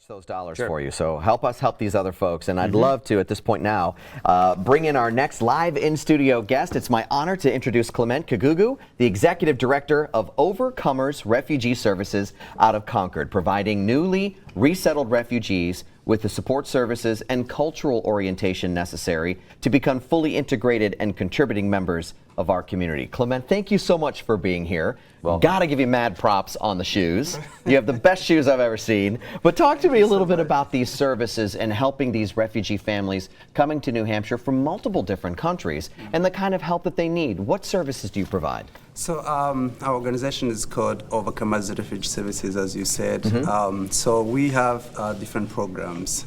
Those dollars for you. So help us help these other folks. And I'd love to, at this point now, bring in our next live in-studio guest. It's my honor to introduce Clement Kigugu, the Executive Director of Overcomers Refugee Services out of Concord, providing newly resettled refugees with the support services and cultural orientation necessary to become fully integrated and contributing members of our community. Clement, thank you so much for being here. Well, gotta give you mad props on the shoes. You have the best shoes I've ever seen. But talk to me a little bit about these services and helping these refugee families coming to New Hampshire from multiple different countries and the kind of help that they need. What services do you provide? So our organization is called Overcomers Refugee Services, as you said. So we have different programs.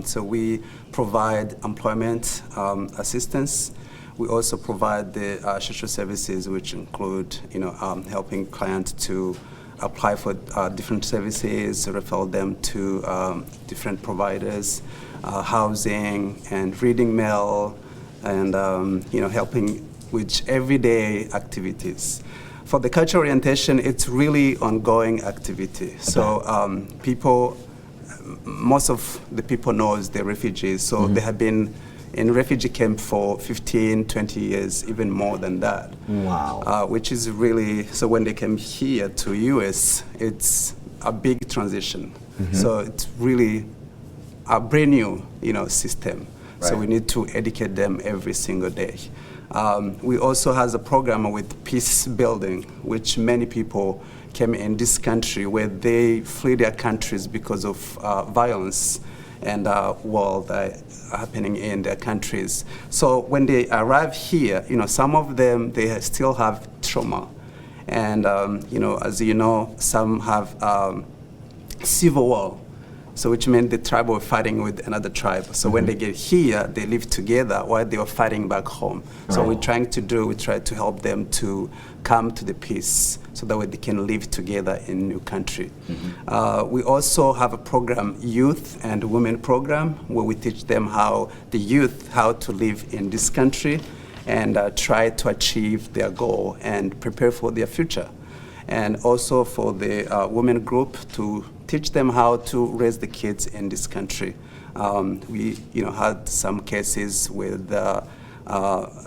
So we provide employment assistance. We also provide the social services, which include, helping clients to apply for different services, refer them to different providers, housing and reading mail, and helping with everyday activities. For the cultural orientation, it's really ongoing activity. So most of the people knows they're refugees, so they have been in refugee camp for 15, 20 years, even more than that. Wow. Which is really, so when they came here to US, it's a big transition. So it's really a brand new, system. Right. So we need to educate them every single day. We also have a program with peace building, which many people came in this country where they flee their countries because of violence and war that happening in their countries. So when they arrive here, some of them, they still have trauma. And, as you know, some have civil war. So which meant the tribe were fighting with another tribe. So when they get here, they live together while they were fighting back home. So we try to help them to come to the peace so that way they can live together in new country. We also have a program, Youth and Women program, where we teach them how to live in this country and try to achieve their goal and prepare for their future. And also for the women group to teach them how to raise the kids in this country. We had some cases with a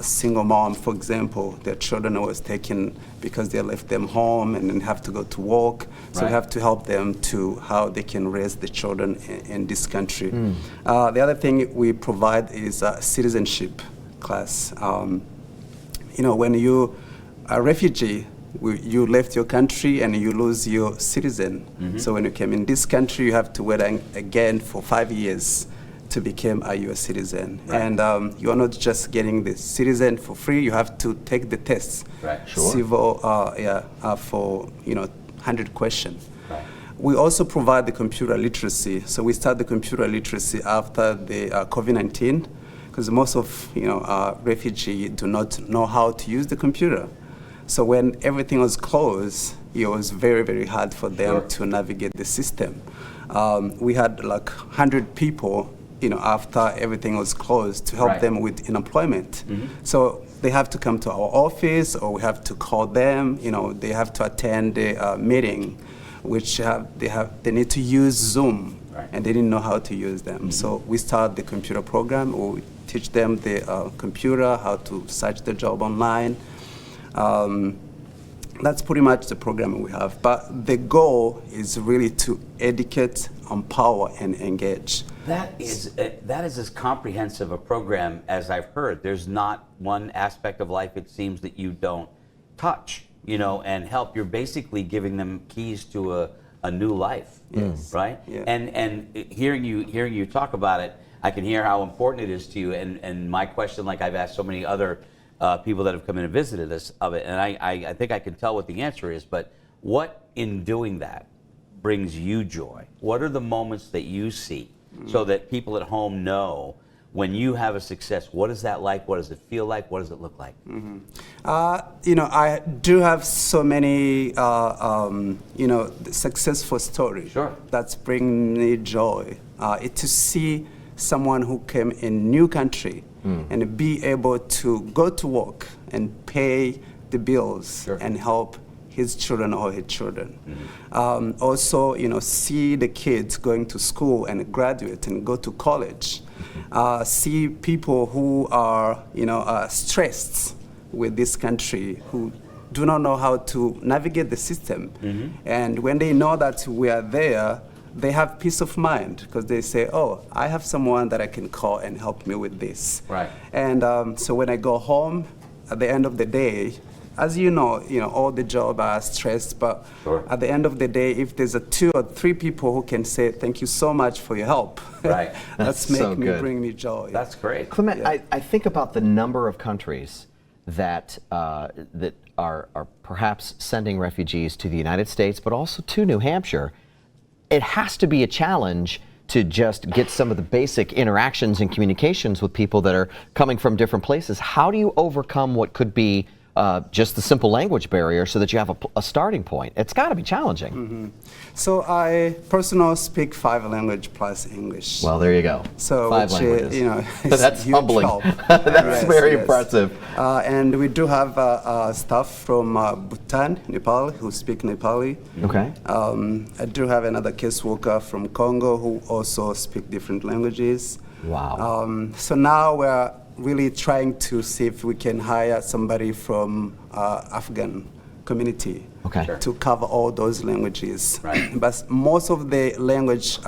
single mom, for example, their children was taken because they left them home and then have to go to work. So we have to help them to how they can raise the children in this country. The other thing we provide is a citizenship class. When you are a refugee, you left your country and you lose your citizen. So when you came in this country, you have to wait again for 5 years to become a U.S. citizen. And you are not just getting the citizen for free, you have to take the tests. Civil, for 100 questions. We also provide the computer literacy. So we start the computer literacy after the COVID-19, because most of refugees do not know how to use the computer. So when everything was closed, it was very, very hard for them to navigate the system. We had like 100 people, after everything was closed to help them with unemployment. So they have to come to our office or we have to call them, they have to attend the meeting, which they need to use Zoom and they didn't know how to use them. So we start the computer program, we teach them the computer, how to search the job online. That's pretty much the program we have. But the goal is really to educate, empower, and engage. That is as comprehensive a program as I've heard. There's not one aspect of life, it seems, that you don't touch, and help. You're basically giving them keys to a new life, right? Yeah. And hearing you talk about it, I can hear how important it is to you. And my question, like I've asked so many other people that have come in and visited us of it, and I think I can tell what the answer is, but what in doing that brings you joy? What are the moments that you see so that people at home know when you have a success, what is that like? What does it feel like? What does it look like? I do have so many, successful stories that's bring me joy. To see someone who came in new country and be able to go to work and pay the bills and help his children or her children. Also, see the kids going to school and graduate and go to college. See people who are, stressed with this country, who do not know how to navigate the system. And when they know that we are there, they have peace of mind because they say, oh, I have someone that I can call and help me with this. Right. And so when I go home, at the end of the day, as you know, all the jobs are stressed, but at the end of the day, if there's 2 or 3 people who can say, thank you so much for your help, right. bring me joy. That's great. Clement, I think about the number of countries that that are perhaps sending refugees to the United States, but also to New Hampshire. It has to be a challenge to just get some of the basic interactions and communications with people that are coming from different places. How do you overcome what could be just the simple language barrier so that you have a starting point? It's got to be challenging. So I personally speak 5 languages plus English. Well, there you go. So 5 languages. That's huge humbling. help. That's very impressive. And we do have staff from Bhutan, Nepal, who speak Nepali. Okay. I do have another caseworker from Congo who also speak different languages. Wow. So now we're really trying to see if we can hire somebody from Afghan community to cover all those languages. Right. But most of the language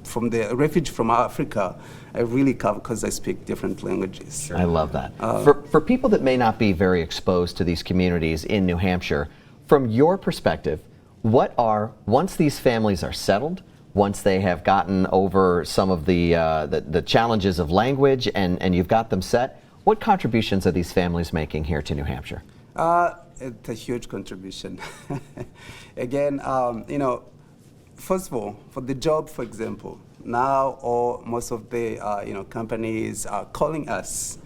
from the refugee from Africa, I really cover because I speak different languages. Sure. I love that. For people that may not be very exposed to these communities in New Hampshire, from your perspective, once these families are settled, once they have gotten over some of the challenges of language and you've got them set, what contributions are these families making here to New Hampshire? It's a huge contribution. Again, first of all, for the job, for example, now most of the companies are calling us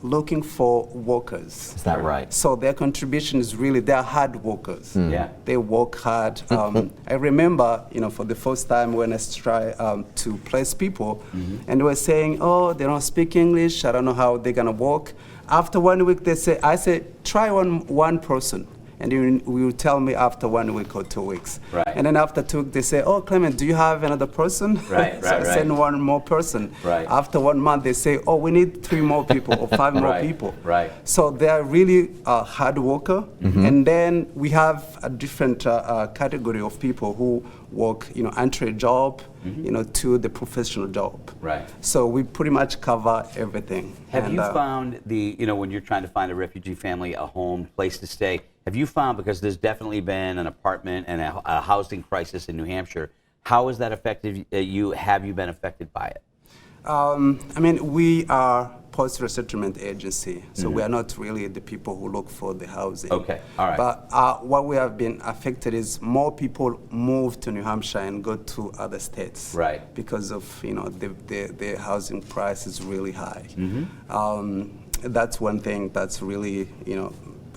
looking for workers. Is that right? So their contribution is really, they're hard workers. Yeah. They work hard. I remember, for the first time when I tried to place people, and they were saying, oh, they don't speak English, I don't know how they're gonna work. After 1 week, I said, try one person. And you will tell me after 1 week or 2 weeks. Right. And then after 2 weeks, they say, oh, Clement, do you have another person? Right, So I send one more person. Right. After 1 month, they say, oh, we need 3 more people or 5 more people. Right. So they are really a hard worker. And then we have a different category of people who work, entry job, to the professional job. Right. So we pretty much cover everything. Have you found when you're trying to find a refugee family, a home, place to stay, have you found, because there's definitely been an apartment and a housing crisis in New Hampshire, how has that affected you? Have you been affected by it? We are post-resettlement agency, so we are not really the people who look for the housing. Okay, all right. But what we have been affected is more people move to New Hampshire and go to other states. Right. Because of, the housing price is really high. That's one thing that's really,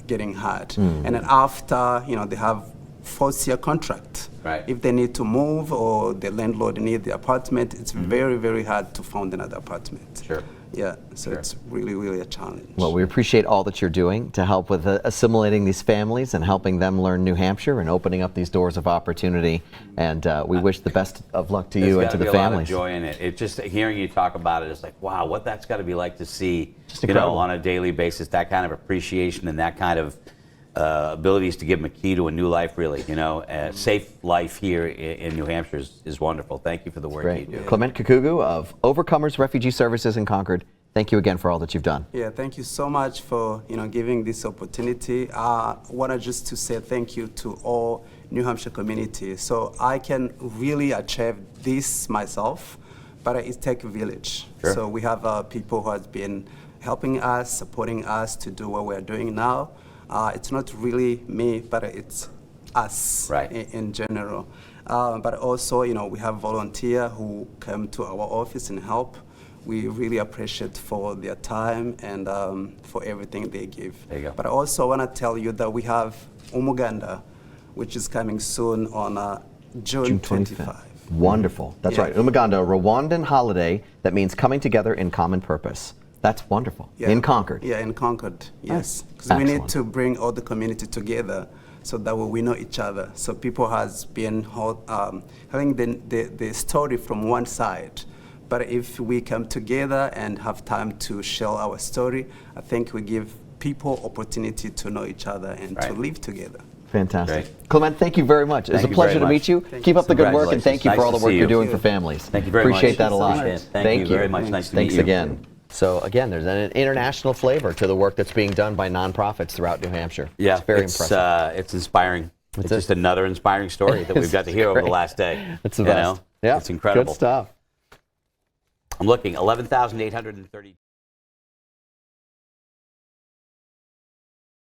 getting hard. And then after, they have 4-year contract. Right. If they need to move or the landlord need the apartment, it's very, very hard to find another apartment. Sure. Yeah, so it's really, really a challenge. Well, we appreciate all that you're doing to help with assimilating these families and helping them learn New Hampshire and opening up these doors of opportunity. And we wish the best of luck to you and to the families. There's got to be a lot of joy in it. It's just hearing you talk about it, it's like, wow, what that's got to be like to see, on a daily basis, that kind of appreciation and that kind of abilities to give them a key to a new life, really. A safe life here in New Hampshire is wonderful. Thank you for the work you do. Clement Kigugu of Overcomers Refugee Services in Concord. Thank you again for all that you've done. Yeah, thank you so much for giving this opportunity. I wanted just to say thank you to all New Hampshire community. So I can really achieve this myself, but it takes a village. Sure. So we have people who have been helping us, supporting us to do what we're doing now. It's not really me, but it's us in general. But also, we have volunteers who come to our office and help. We really appreciate for their time and for everything they give. There you go. But I also want to tell you that we have Umuganda, which is coming soon on June 25. Wonderful. That's right. Umuganda, a Rwandan holiday that means coming together in common purpose. That's wonderful. In Concord. Yeah, in Concord, yes. Because we need to bring all the community together so that way we know each other. So people has been having the story from one side. But if we come together and have time to share our story, I think we give people opportunity to know each other and to live together. Fantastic. Great. Clement, thank you very much. It's a pleasure to meet you. Keep up the good work, and thank you for all the work you're doing for families. Thank you very much. Appreciate that a lot. Thank you very much. Nice to meet you. Thanks again. So again, there's an international flavor to the work that's being done by nonprofits throughout New Hampshire. Yeah, it's very impressive. It's inspiring. It's just another inspiring story that we've got to hear over the last day. It's the best. Yeah, it's incredible. Good stuff. I'm looking, 11,830.